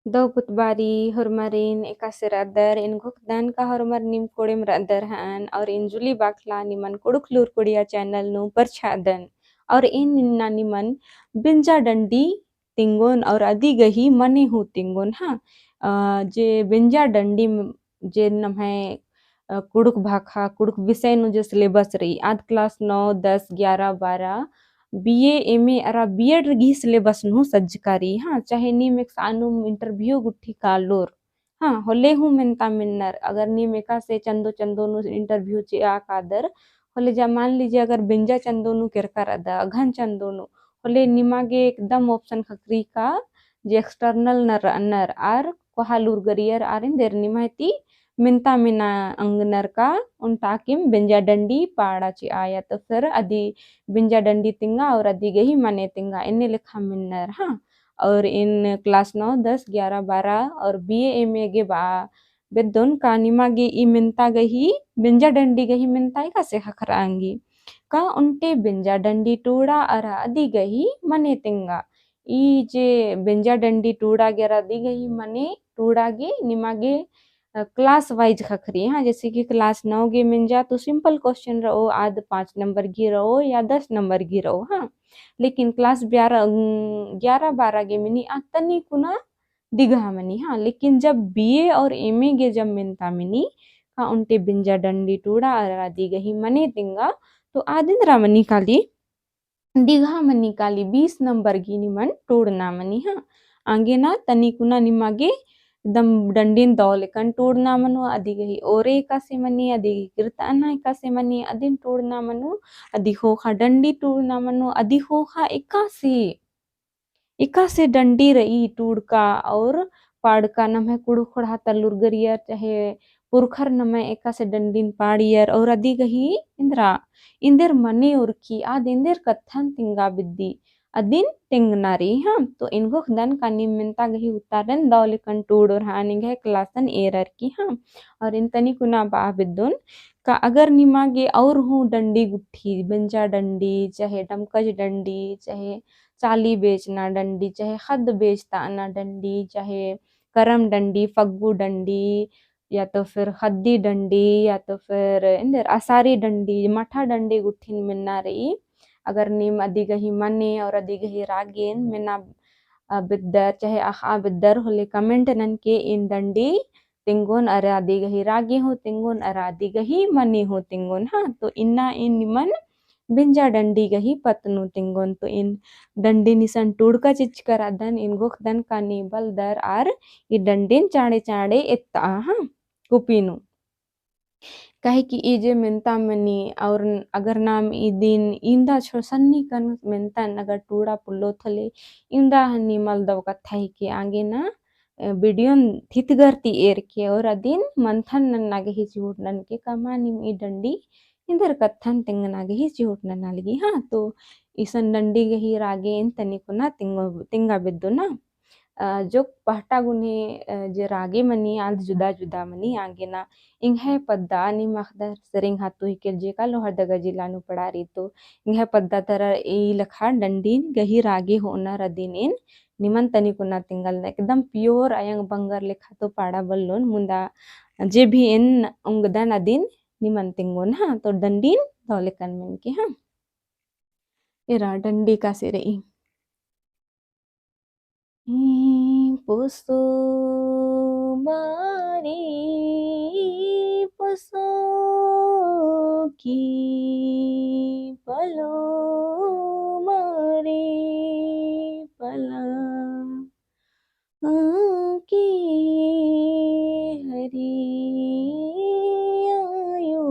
Daw putbari hormarin ekase radar in gokdan ka hormar nim kodem radar han और in juli bakla niman koduk lur kodia channel nu perchadan और in ninna niman binja dandi tingon और adi गही मने who tingon हा जे बिंजा डंडी जे नम है कुड़ुक भाखा कुड़ुक विषय नु जे सिलेबस रही आध क्लास 9 10 11 12 बीए एमए अरा बीएड रगी सिलेबस नु सज्जकारी हाँ चाहे नी मेक्स आनुम इंटरव्यू गुट्ठी कालोर हाँ होले हूँ मिनता मिन्नर अगर नी मेका से चंदो चंदो नु इंटरव्यू चे आ कादर होले जा मान लीजिए अगर बिंजा चंदो नु किरकर अदा अघन चंदो नु होले निमागे एकदम ऑप्शन खकरी का जे एक्सटर्नल नर नर आर कोहालूर गरियर आरिन देर निमाती मिनता मिना अंगनर का उन ताकिम बिंजा डंडी पाड़ा आया तो फिर अदी बिंजा डंडी तिंगा और अदी गही मने तिंगा इन्ने लिखा मिन्नर हाँ और इन क्लास 9 10 11 12 और बीए एमए गे बा बेदोन का निमागे ई मिनता गही बिंजा डंडी गही मिनता का से खखरांगी का उनटे बिंजा डंडी टूड़ा अरा अदी गही मने तिंगा ई जे बिंजा डंडी टूड़ा गेरा दी गही मने टूड़ा गे निमागे क्लास वाइज खखरी हाँ जैसे कि क्लास 9 गे मिल जा तो सिंपल क्वेश्चन रहो आध 5 नंबर की रहो या 10 नंबर की रहो हाँ लेकिन क्लास 11 12 गे मिनी तनी कुना दिघा मनी हाँ लेकिन जब बीए और एमए गे जब मिनता मिनी हाँ उनते बिंजा डंडी टूड़ा अरा दी गही मने तिंगा तो आदिंद्रा मनी काली दिघा मनी काली 20 नंबर की निमन टूड़ना मनी हाँ आगे ना तनी कुना निमागे एकदम डंडीन दौलेकन टूड़ना मनु अदी गही ओरे कासे मनी अदी कीर्तना कासे मनी अदिन टूड़ना मनु अदी होखा डंडी टूड़ना मनु अदी होखा इका से डंडी रही टूड़का और पाड़का नमः कुड़ु खोड़ा तल्लुर गरियर चाहे पुरखर नमः एका से डंडीन पाड़ियर और अदी गही इंद्रा इंदर मने उर्की आद इंदर कथन तिंगा बिद्दी अदिन तिंगनारी हाँ तो इनको खदन का निमिनता गही उतारन दौलिकन टूड़ और हानिंग है क्लासन एरर की हाँ और इन तनी कुना बा बिद्दुन का अगर निमागे और हूँ डंडी गुट्ठी बिंजा डंडी चाहे डमकज डंडी चाहे चाली बेचना डंडी चाहे खद बेचता आना डंडी चाहे करम डंडी फग्गू डंडी या तो फिर खद्दी डंडी या तो फिर इंदर असारी डंडी मठा डंडी गुट्ठिन मिलना रही अगर नीम अदी गही मने और अदी गही रागेन मिना बिद्दर चाहे आखा बिद्दर होले कमेंट नन के इन डंडी तिंगोन अरादी गही रागे हो तिंगोन अरादी गही मनी हो तिंगोन हाँ तो इन्ना इन निमन बिंजा डंडी गही पतनु तिंगोन तो इन डंडी निसन टूड़का चिच करादन इन गोखदन का नीबल दर आर ई डंडीन चाड़े चाड़े इत्ता हाँ कुपीनु काहे कि ई जे मिनता मनी और अगर नाम ई दिन इंदा छो सन्नी कन मिनता अगर टूड़ा पुल्लो थले इंदा हन्नी मल दव कथाई के आगे ना वीडियो थितगरती एर के और अदिन मंथन नन्नागे ही चूट नन के कमानी ई डंडी इंदर कथन तिंगनागे ही चूट नन्नालगी हाँ तो इसन डंडी गही रागे इन तनिको ना तिंगा बिद्दो ना जो पहटा गुने जे रागे मनी आल जुदा जुदा मनी आगे ना इंघे पद्दा नि मखदर सरिंग हातु हिकेल जे का लोहर दगा जिलानु पड़ारी तो इंघे पद्दा तरा ई लखा डंडीन गही रागे होना रदिन इन निमन तनी कुना तिंगल ना एकदम प्योर अयंग बंगर लेखा तो पाड़ा बल्लोन मुंदा जे भी इन उंगदा नदीन निमन तिंगोन हाँ तो डंडीन दौले कन मिन के हाँ इरा डंडी का से रही पुसो मारी पुसो की पलो मारे पला की हरी आयो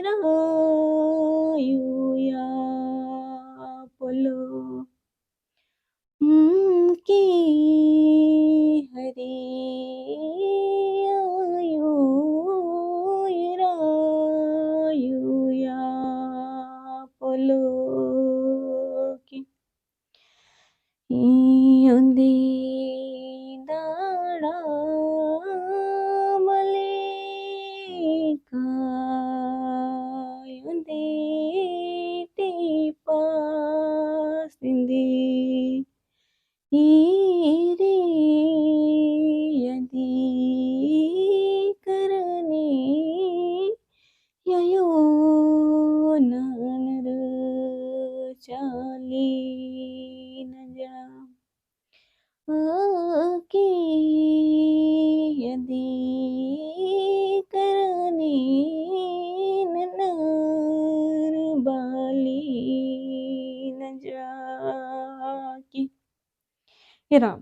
रायो या पलो की हरी आयो रायो या पलो की उंदी दाड़ा मलेका उंदी टीपा सिंदी ईरे यदि करणे ययो नर चाली न जा की यदि करणे नर बाली न जाकी Ira,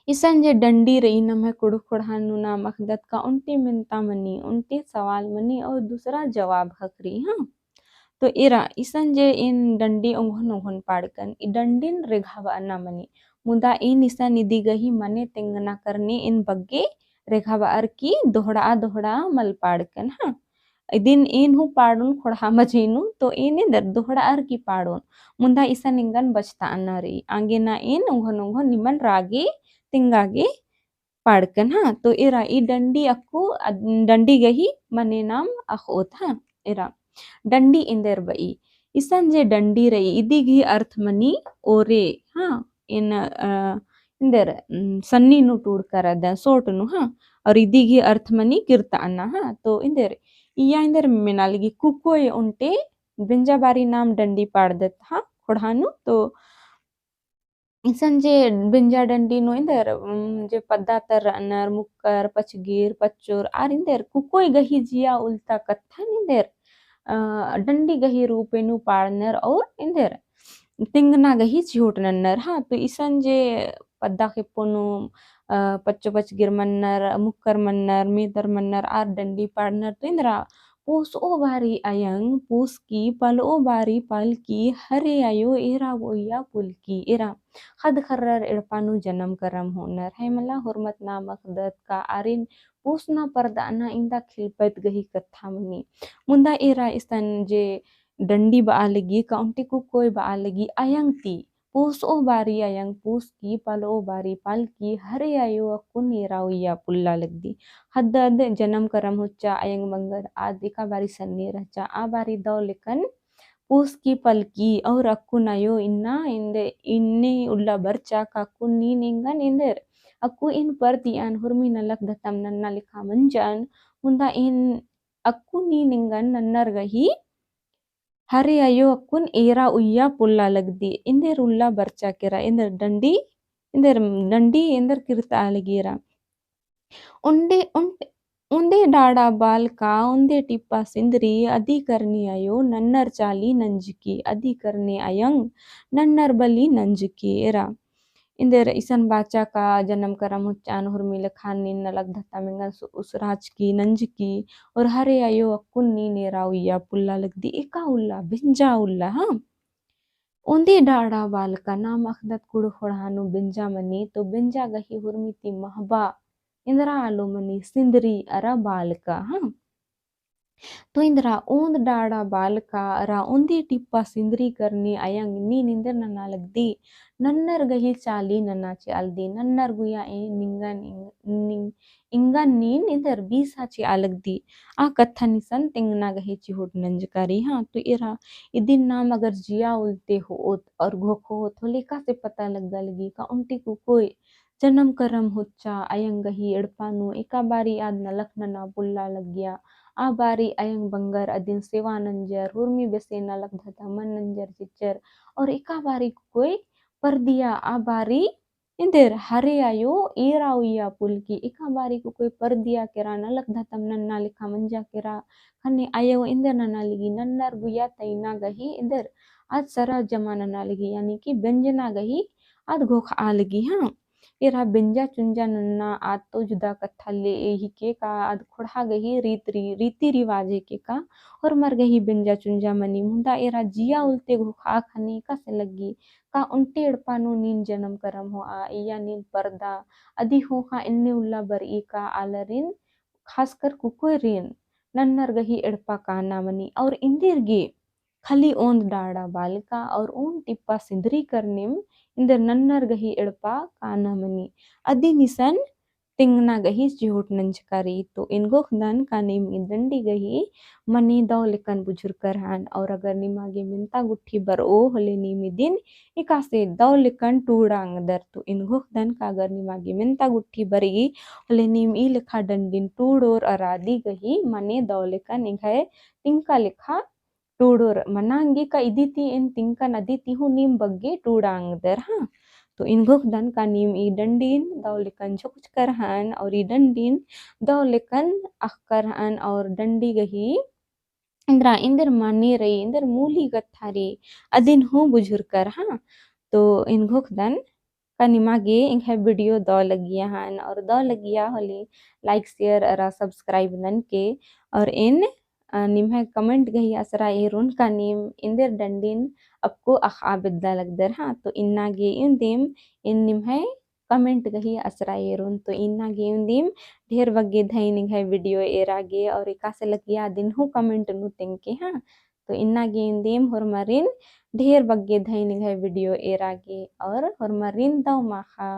isan je डंडी रही न मैं कुड़ु कुड़ानु ना मखदत का उनटी मिनता मनी उनटी सवाल मनी और दूसरा जवाब हकरी हाँ तो इरा इसन जे इन डंडी ओंघन ओंघन पाड़कन इ डंडिन रेघावा अन्ना मनी मुदा इन इसन निदी गही मने तेंगना करने इन बग्गे रेघावा अर की दोहड़ा दोहड़ा मल पाड़कन हाँ दिन इन हु पाड़ुन खोड़ा मजीनु तो इन इंदर दोहड़ा अर की पाड़ुन मुंदा इसन इंगन बचता अन्ना रही आगे ना इन ओंघन ओंघन निमन रागे तिंगागे पाड़कन हाँ तो इरा इ डंडी अक्कू डंडी गही मने नाम अखोत हाँ इरा डंडी इंदर बई इसन जे डंडी रही इदिगी अर्थ मनी ओरे हाँ इन इंदर सन्नी नु टूड करद सोट नु हाँ और इदिगी अर्थ मनी ಕಿರ್ತ ಅನ್ನ हाँ तो इंदर इया इंदर मिनालगी कुकोय उनटे बिंजा बारी नाम डंडी पाड़ देत हाँ खोड़ानु तो इंसान जे बिंजा डंडी नो इंदर जे पद्दातर अनर मुक्कर पचगीर पच्चोर आर इंदर कुकोय गही जिया उल्टा कत्थन इंदर डंडी गही रूपेनु पाड़नर और इंदर तिंगना गही चिहोट नन्नर हाँ तो इसन जे पद्दा खेपोनु पच्चो पचगीर मन्नर मुक्कर मन्नर मेदर मन्नर आर डंडी पाड़नर तो इंदरा पूस ओ बारी अयंग पूस की पल ओ बारी पल की हरे आयो एरा वोया पुल की एरा खद खर्रर इड़पानु जन्म करम होनर है मला हुरमत नामक दत का आरिन पूसना पर्दाना इंदा खिलपत गही कथा मनी मुंदा एरा इस्तन जे डंडी बालगी काउंटी को कोई बालगी अयंग ती पूस ओ बारी अयंग पूस की पल ओ बारी पल की हरे आयो अकुन एरा वोया पुल्ला लगदी हद्दद जन्म करम हुच्चा अयंग बंगर आदिका बारी सन्नी रहचा आ बारी दौ लेकन पूस की पलकी और अक्कुनयो इन्ना इंदे इन्ने उल्ला बर्चा काकु नी निंगन इंदर अक्कु इन पर तियान हुर्मी नलक दतम नन्ना लिखा मंजन मुंदा इन अक्कु नी निंगन नन्नर गही हरे अयो अक्कुन एरा उಯ್ಯ पुल्ला लगदी इंदर उल्ला बर्चा केरा इंदर डंडी इंदर किरता आलगीरा उंडे उंटे उंदे डाड़ा बाल का उंदे टिप्पा सिंदरी अदी करनी आयो नन्नर चाली नंजकी अदी करने अयंग नन्नर बली नंजकी एरा इंदर इसन बाचा का जन्म करम हुच्चान हुर्मिल खान नीन नलक धत्ता मिंगन उसराज की नंजकी और हरे आयो अक्कुन नी नेरा उಯ್ಯ पुल्ला लगदी एका उल्ला बिंजा उल्ला हाँ उंदे डाड़ा बाल का नाम अखदत कुड़ खोड़ानु बिंजा मनी तो बिंजा गही हुर्मिती महबा इंदरा आलो मनी सिंदरी अरा बाल का हाँ तो इंदरा ओंद डाड़ा बाल का अरा ओंदी टिप्पा सिंदरी करनी अयंग नी निंदर नना लगदी नन्नर गही चाली नना चालदी नन्नर गुया ए निंगन निंग इंगन नीन इंदर बीसा ची आलगदी आ कथा निसन तिंगना गही चिहुट नंजकारी हाँ तो इरा इदिन नाम अगर जिया उल्टे हो और घोखो हो तो लेका से पता लग लगी का उनटी को कोई जन्म करम हुच्चा अयंग गही एड़पानु एका बारी आद नलख नना पुल्ला लग गया आ बारी अयंग बंगर अदिन सेवा नंजर हुर्मी बेसे नलक धता मन नंजर चिच्चर और एका बारी कोई पर दिया आ बारी इंदर हरे आयो एरा उಯ್ಯ पुल की एका बारी को कोई पर दिया केरा नलक धतम नन्ना लिखा मंजा केरा खन्ने आयो इंदर नना लिगी नन्नर गुया तैना गही इंदर आज सरा जमा नना लिगी यानी कि व्यंजना गही आद घोख आ लगी हाँ एरा बिंजा चुंजा नन्ना आद तो जुदा कथा ले ही के का आद खुड़ा गही रीति रिवाज के का और मर गही बिंजा चुंजा मनी मुंदा एरा जिया उल्टे घुखा खने का से लगी का उनटे एड़पानो नीन जन्म करम हो आ या नीन पर्दा अदी हो हा इन्ने उल्ला बर ई का आलरिन खासकर कुकोय रिन नन्नर गही एड़पा काना मनी और इंदिर गे खली ओंद डाड़ा बालिका और ओन टिप्पा सिंदरी करनेम इंदर नन्नर गही एड़पा काना मनी अदी निसन ತಿಂಗ್ನ ಗಹಿ ಜಿಹುಟ್ ನಂಚಕಾರಿ तो इनको खदान का नेम इदंडी गही मनी दाव लेकन बुजुर्ग करहान और अगर निमागे मिनता गुट्ठी बर ओ होले नीमी दिन इकासे दाव लेकन टूडांग दर तो इनको खदान का अगर निमागे मिनता गुट्ठी बरी होले नीम ई लेखा डंडिन टूडोर अरादी गही मने दाव लेकन इंघाय तिंका लेखा टूडोर मनांगे का इदिति इन तिंका नदिति हु नीम बग्गे टूडांग दर हाँ तो इनको dan kanim i dandin daulikan chok karhan और i dandin daulikan akkarhan और डंडी गही इंद्रा इंदर माने रही इंदर मूली गत्थारी अदिन हूँ बुझुर कर हाँ तो इनको dan कनिमागे इंखे वीडियो दो लगिया हन और दो लगिया होली लाइक शेयर और सब्सक्राइब नन के और इन निम्हे कमेंट गही असरा एरुन का निम इंदर डंडिन आपको अखाबिद्दा लगदर हाँ तो इन्ना गे इंदिम इन निम्हे कमेंट गही असरा एरुन तो इन्ना गे इंदिम ढेर बग्गे धैनिंग है वीडियो एरागे और एकासे लगिया दिन हूँ कमेंट नु तेंके हाँ तो इन्ना गे इंदिम हुरमरिन ढेर बग्गे धैनिंग है वीडियो एरागे और हुरमरिन दाव माखा